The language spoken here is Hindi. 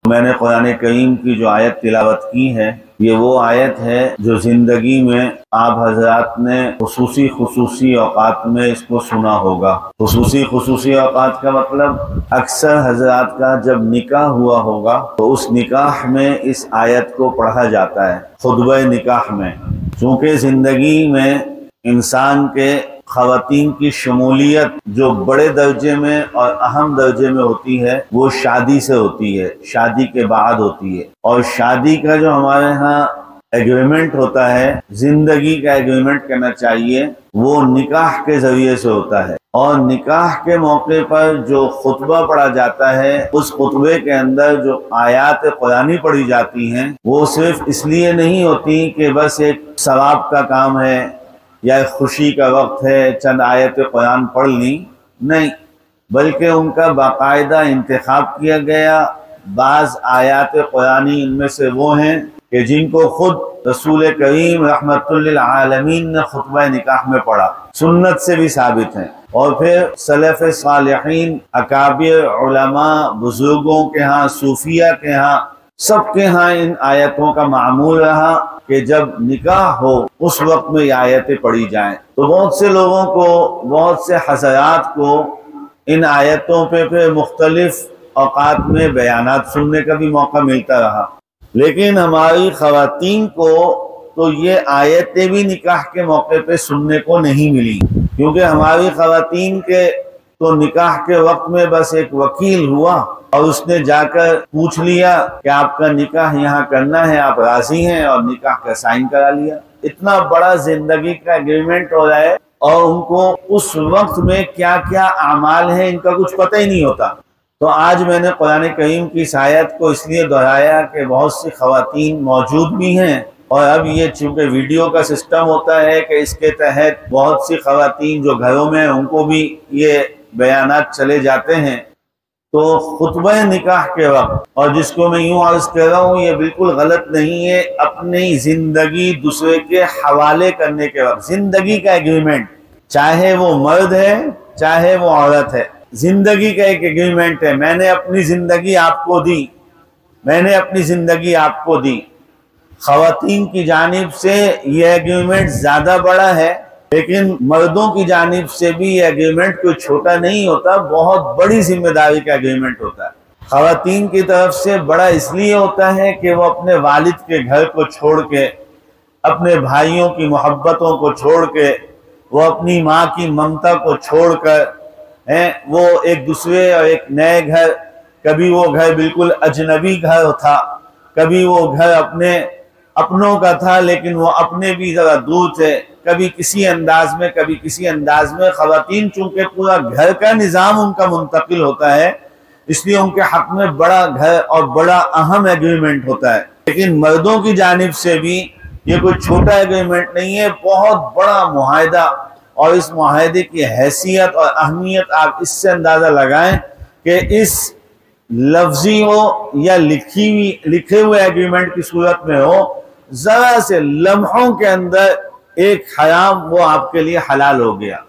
मैंने कुरान करीम की जो आयत तिलावत की है, ये वो आयत है जो ज़िंदगी में आप हजरात ने खुसूसी औकात में इसको सुना होगा। खुसूसी औकात का मतलब अक्सर हजरात का जब निकाह हुआ होगा तो उस निकाह में इस आयत को पढ़ा जाता है, खुतबा निकाह में। चूँकि ज़िंदगी में इंसान के ख़वातीन की शमूलियत जो बड़े दर्जे में और अहम दर्जे में होती है वो शादी से होती है, शादी के बाद होती है। और शादी का जो हमारे यहाँ एग्रीमेंट होता है, जिंदगी का एग्रीमेंट कहना चाहिए, वो निकाह के जरिए से होता है। और निकाह के मौके पर जो खुतबा पढ़ा जाता है, उस खुतबे के अंदर जो आयात कुरानी पढ़ी जाती हैं वो सिर्फ इसलिए नहीं होती कि बस एक सवाब का काम है या खुशी का वक्त है, चंद आयत कुरान पढ़ ली, नहीं, बल्कि उनका बाकायदा इंतखाब किया गया। बाज़ आयत कुरानी इनमें से वो हैं कि जिनको खुद रसूल करीम रहमतुल लिल आलमीन ने खुतबा निकाह में पढ़ा, सुन्नत से भी साबित हैं। और फिर सलफ़ सालिहीन, अकाबिर उलमा, बुजुर्गों के यहाँ, सूफिया के यहाँ, सबके यहाँ इन आयतों का मामूल रहा कि जब निकाह हो उस वक्त में ये आयतें पढ़ी जाएं। तो बहुत से लोगों को, बहुत से हज़रात को इन आयतों पे फिर मुख्तलिफ औकात में बयानात सुनने का भी मौका मिलता रहा। लेकिन हमारी ख़वातीन को तो ये आयतें भी निकाह के मौके पे सुनने को नहीं मिली, क्योंकि हमारी ख़वातीन के तो निकाह के वक्त में बस एक वकील हुआ और उसने जाकर पूछ लिया कि आपका निकाह यहाँ करना है, आप राजी हैं, और निकाह का साइन करा लिया। इतना बड़ा जिंदगी का एग्रीमेंट हो रहा है और उनको उस वक्त में क्या क्या अमाल है इनका कुछ पता ही नहीं होता। तो आज मैंने कुरान करीम की इस आयत को इसलिए दोहराया कि बहुत सी ख़वातीन मौजूद भी हैं, और अब ये चूँकि वीडियो का सिस्टम होता है कि इसके तहत बहुत सी ख़वातीन जो घरों में उनको भी ये बयानात चले जाते हैं। तो खुतबा निकाह के वक्त, और जिसको मैं यूं अर्ज कर रहा हूँ, ये बिल्कुल गलत नहीं है, अपनी जिंदगी दूसरे के हवाले करने के वक्त, जिंदगी का एग्रीमेंट, चाहे वो मर्द है चाहे वो औरत है, जिंदगी का एक एग्रीमेंट है। मैंने अपनी जिंदगी आपको दी, मैंने अपनी जिंदगी आपको दी। ख़वातीन की जानिब से यह एग्रीमेंट ज्यादा बड़ा है, लेकिन मर्दों की जानिब से भी ये एग्रीमेंट कोई छोटा नहीं होता, बहुत बड़ी जिम्मेदारी का एग्रीमेंट होता है। ख़वातीन की तरफ से बड़ा इसलिए होता है कि वो अपने वालिद के घर को छोड़ के, अपने भाइयों की मोहब्बतों को छोड़ के, वो अपनी माँ की ममता को छोड़कर वो एक दूसरे और एक नए घर, कभी वो घर बिल्कुल अजनबी घर था, कभी वो घर अपनों का था लेकिन वो अपने भी जरा दूर थे, कभी किसी अंदाज में कभी किसी अंदाज में। ख़वातीन चूंकि पूरा घर का निज़ाम उनका मुंतकिल होता है, इसलिए उनके हक में बड़ा घर और बड़ा अहम एग्रीमेंट होता है। लेकिन मर्दों की जानिब से भी ये कोई छोटा एग्रीमेंट नहीं है, बहुत बड़ा मुआहदा। और इस मुआहदे की हैसियत और अहमियत आप इससे अंदाज़ा लगाएं कि इस लफ्जी हो या लिखे हुए एग्रीमेंट की सूरत में हो, ज़रा से लम्हों के अंदर एक हराम वो आपके लिए हलाल हो गया।